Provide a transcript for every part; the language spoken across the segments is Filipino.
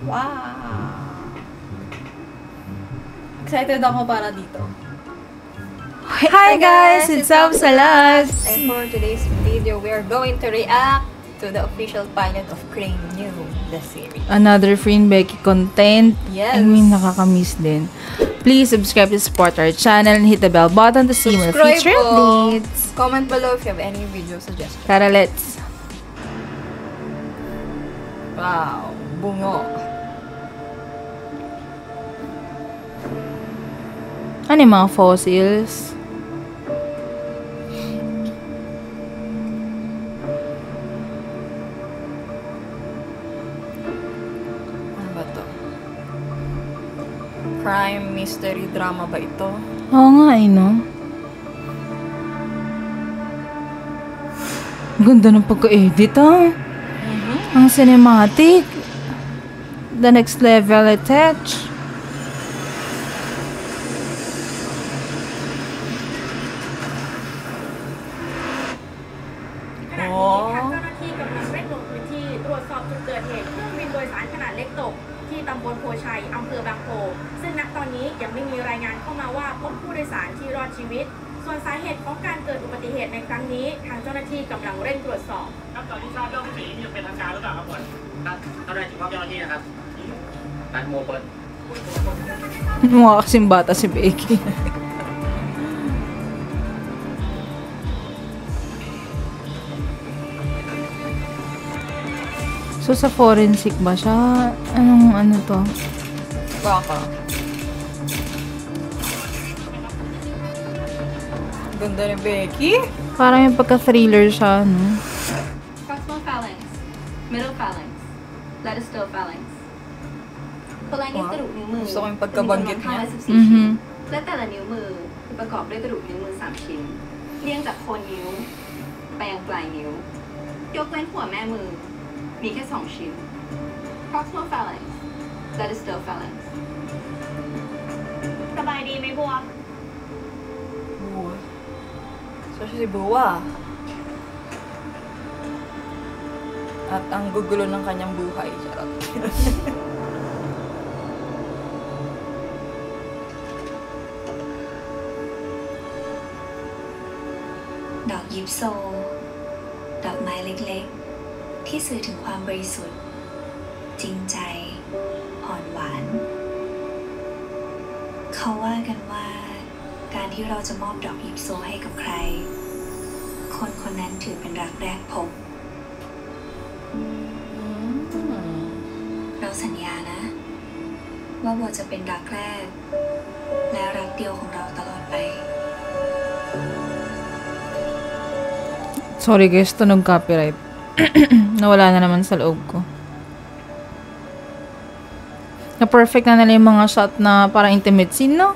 Wow! Excited ako para dito. Hi guys! It's Salad! And for today's video, we are going to react to the official pilot of Crane New, the series. Another Free and Becky content. Yes. I mean, nakakamiss din. Please subscribe to support our channel and hit the bell button to see more future updates. Comment below if you have any video suggestions. Tara, let's! Wow! Bungo! Ano yung mga fossils? Ano ba to? Crime, mystery, drama ba ito? Oo nga no? Ganda ng pagka-edit Ang cinematic. The next level attach.ขณะนี้ทางเจ้าหน้าที่กำลังเร่งลงพื้นที่ตรวจสอบจุดเกิดเหตุเครื่องบินโดยสารขนาดเล็กตกที่ตำบลโพชัยอำเภอบางโพซึ่งณตอนนี้ยังไม่มีรายงานเข้ามาว่าพบผู้โดยสารที่รอดชีวิตส่วนสาเหตุของการเกิดอุบัติเหตุในครั้งนี้ทางเจ้าหน้าที่กำลังเร่งตรวจสอบครับตอนที่ทราบเรื่องสียังเป็นทางการหรือเปล่าครับผมครับเท่าไรถึงความเจ้าหน้าที่นะครับร้านโมเปิล Mukha kasing bata si Becky. So, sa forensic ba siya? Anong ano to? Baka. Ganda ni Becky. Parang yung pagka-thriller siya, no? Proximal phalanx, middle phalanx, lateral phalanx ตัวลายนิ้วกระดูกนิ้วมือ Gusto ko yung pagkabanggit niya. 514 ชิ้น และแต่ละนิ้วมือประกอบด้วยกระดูกนิ้วมือ3ชิ้นเรียงจากโคนนิ้วไปยังปลายนิ้วยกเว้นหัวแม่มือมีแค่2ชิ้น Proximal phalanx, lateral phalanx สบายดีไหมบัว Buwa. So, siya si Buwa. At ang gugulo ng kanyang buhay. Charot.ดอกยิปโซ ดอกไม้เล็กๆที่สื่อถึงความบริสุทธิ์จริงใจอ่อนหวานเขาว่ากันว่าการที่เราจะมอบดอกยิปโซให้กับใครคนคนนั้นถือเป็นรักแรกพบเราสัญญานะว่าบัวจะเป็นรักแรกและรักเดียวของเราตลอดไป Sorry guys, tunog copyright. Nawala na naman sa loob ko. Na-perfect na nila yung mga shot na parang intimate scene, no?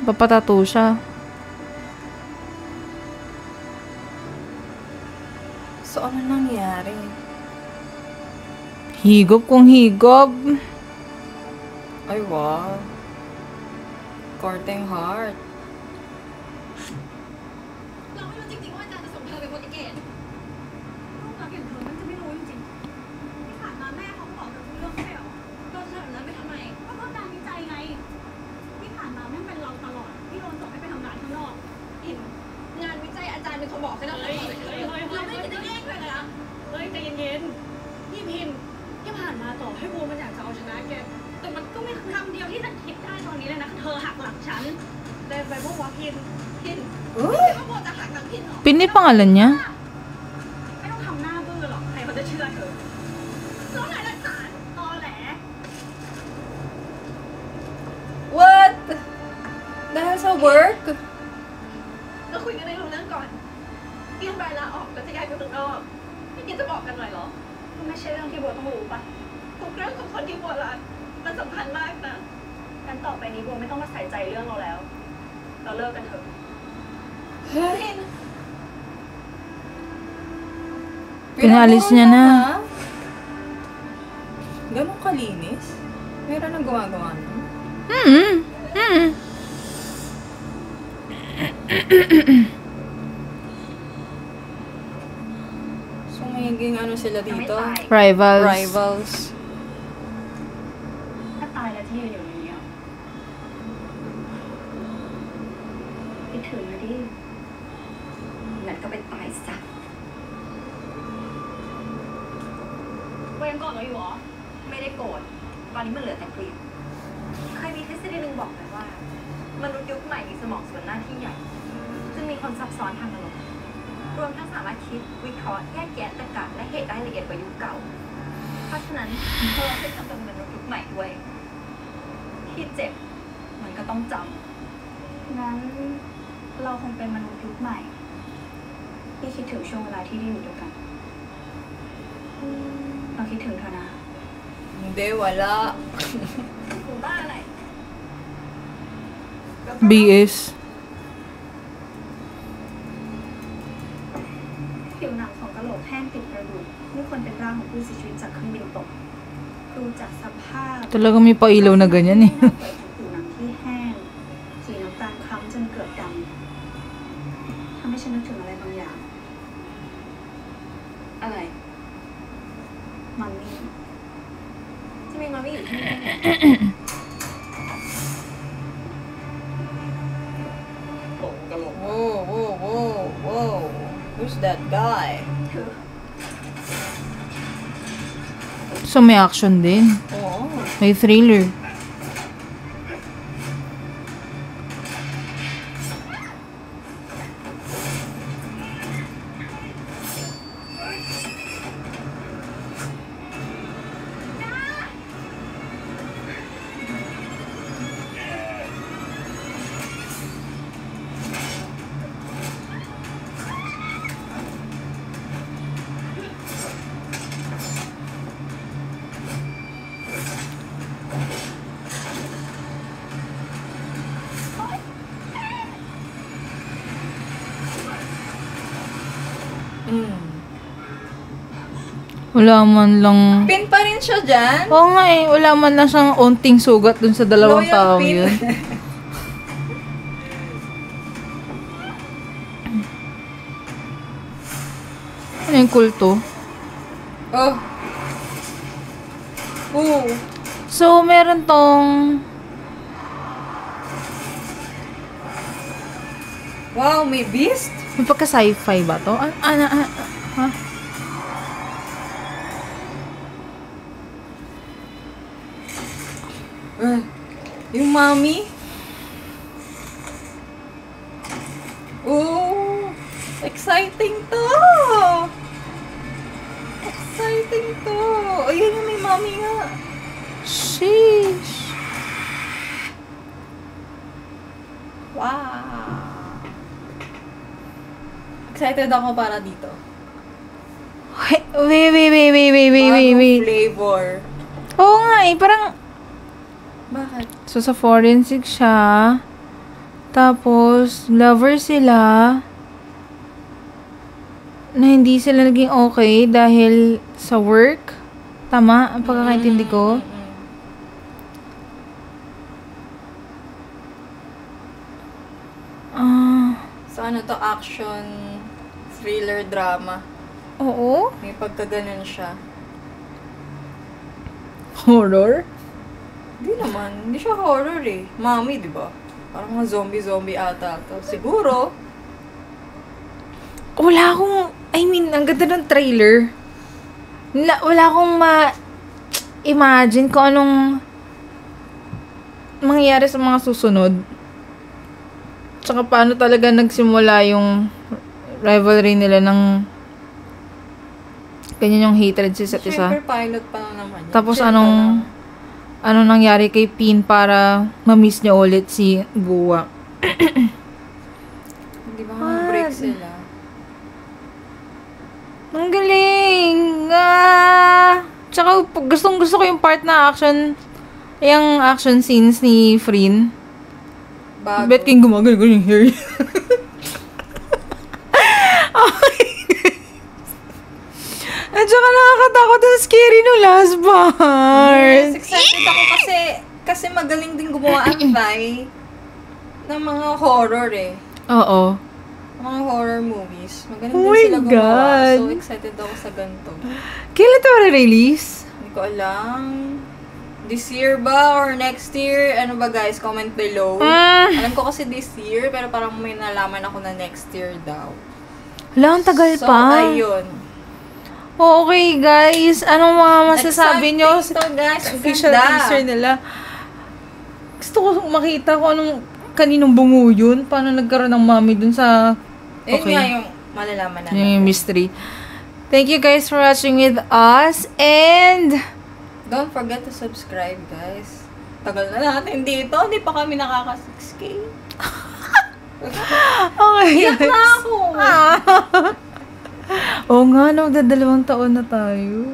Papatato siya. So, ano nangyari? Higop kung higop. Ay, wow. Courting heart. เราไม่รู้จริงๆว่าอาจารย์จะส่งเธอไปโปรตุเกสลูกรักอย่างเธอมันจะไม่รู้จริงๆที่ผ่านมาแม่เขาก็บอกเธอทุกเรื่องไม่ใช่หรอเราจะทำแบบนั้นไปทำไมก็เพราะการวิจัยไงที่ผ่านมาแม่งเป็นเราตลอดที่โดนส่งให้ไปทำงานข้างนอกอินงานวิจัยอาจารย์เป็นคนบอกให้เราทำเราไม่ได้จะแย่งเลยนะ เฮ้ยใจเย็นๆนี่พินที่ผ่านมาต่อให้บัวมันอยากจะเอาชนะแกแต่มันก็ไม่คือคำเดียวที่จะคิดได้ตอนนี้เลยนะเธอหักหลังฉันได้ไปพวกว่าพินว่าบัวจะหักหลังพินเหรอ Pinit pangalan niya? ไม่ต้องทำหน้าบื้อหรอกใครเขาจะเชื่อเธอแล้วไหนหลักฐานตอแหล What? Dahil sa work? เราคุยกันในเรื่องก่อนเตรียมใบลาออกแล้วจะย้ายไปเมืองนอกไม่คิดจะบอกกันหน่อยเหรอ มันไม่ใช่เรื่องที่บัวต้องรู้ปะ ทุกเรื่องของคนที่บัวรักมันสำคัญมากนะ งั้นต่อไปนี้บัวไม่ต้องมาใส่ใจเรื่องเราแล้ว เราเลิกกันเถอะ Pinalis niya na. Ganun kalinis? Meron nang gumagawa nun? sila จะไม่ dito? ตาย Rivals. Rivals. ถ้าตายแล้วที่ยืนอยู่ในนี้คิดถึงนะดิงั้นก็ไปตายซะเวรโกรธเราอยู่เหรอ ไม่ได้โกรธ ตอนนี้มันเหลือแต่กลิ่นเคยมีทฤษฎีหนึ่งบอกไว้ว่า มนุษย์ยุคใหม่มีสมองส่วนหน้าที่ใหญ่ ซึ่งมีความซับซ้อนทางอารมณ์รวมทั้งสามารถคิด วิเคราะห์ แยกแยะตรรกะและเหตุได้ละเอียดกว่ายุคเก่า เพราะฉะนั้นเราเป็นต้องเป็นมนุษย์ยุคใหม่ด้วย ที่เจ็บ มันก็ต้องจำงั้นเราคงเป็นมนุษย์ยุคใหม่ ที่คิดถึงช่วงเวลาที่ได้อยู่ด้วยกัน เราคิดถึงเธอนะ Hindi, wala. คุณบ้าอะไร BS. ผิวหนังของกะโหลกแห้งติดกระดูกไม่ควรเป็นร่างของผู้เสียชีวิตจากเครื่องบินตก ดูจากสภาพ Talagang may pailaw na ganyan eh. ผิวหนังที่แห้ง สีน้ำตาลคล้ำจนเกือบดำทำให้ฉันนึกถึงอะไรบางอย่าง อะไร มัมมี่จะมีมัมมี่อยู่ที่นี่ได้ไง Whoa, whoa, whoa, whoa. Who's that guy? เธอ So, may action din. Oo. May thriller. Wala man lang... Pin pa rin siya dyan. Oo nga eh, wala man lang siyang onting sugat dun sa dalawang Loyal taong pin. yun. Ano yung kulto? Oh. Ooh. So, meron tong... Wow, may beast? May pagka-sci-fi ba to? Ha? Yung mommy? Ooh. Exciting to. Exciting to. Ayun yung may mommy nga. Sheesh. Wow. Excited ako para dito. Wait. Bagong flavor. Oo nga eh, parang... Bakit? So, sa forensic siya. Tapos, lover sila. Na hindi sila naging okay dahil sa work. Tama? Ang pagkakaintindi ko. So, ano to? Action, thriller, drama. Oo. May pagkaganon siya. Horror? Hindi naman. Hindi siya horror eh. Mommy, di ba? Parang mga zombie ata to. Siguro. Wala akong... I mean, ang ganda ng trailer. Wala akong ma-imagine kung anong mangyayari sa mga susunod. Tsaka paano talaga nagsimula yung rivalry nila ng ganyan yung hatred sa isa't isa. Siyempre, pilot pa lang naman. Yun. Tapos Siyempre anong nangyari kay Pin para ma-miss niya ulit si Guwa. Hindi ba mag-break sila? Ang galing! Tsaka gustong-gusto ko yung part na yung action scenes ni Frin. Bago. Bet kayong gumagano yung hair. At saka nakakatakot ang scary no last part. Yes, excited ako kasi magaling din gumawa ang Vi ng mga horror eh. Oo. Mga horror movies. Magaling Oh din my sila gumawa. God. So excited ako sa ganito. Kailan ito release? Hindi ko alam. This year ba or next year? Ano ba guys? Comment below. Alam ko kasi this year, pero parang may nalaman ako na next year daw. Wala, ang tagal So, pa. ayun. Oh, okay, guys. Anong mga masasabi nyo Exciting to, guys. Ang official ganda. teaser nila? Gusto ko makita kung anong kaninong bungo yun. Paano nagkaroon ng mami dun sa... Yun nga yung malalaman natin. Yung mystery. Thank you guys for watching with us. And... Don't forget to subscribe, guys. Tagal na natin dito. Hindi pa kami nakaka-6K. Okay, Iyak na ako. Oo nga, no. 2 taon na tayo.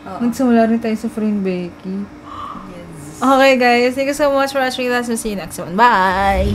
Oo. Nagsimula rin tayo sa friend Becky. Yes. Okay, guys. Thank you so much for watching with us. We'll see you next one. Bye!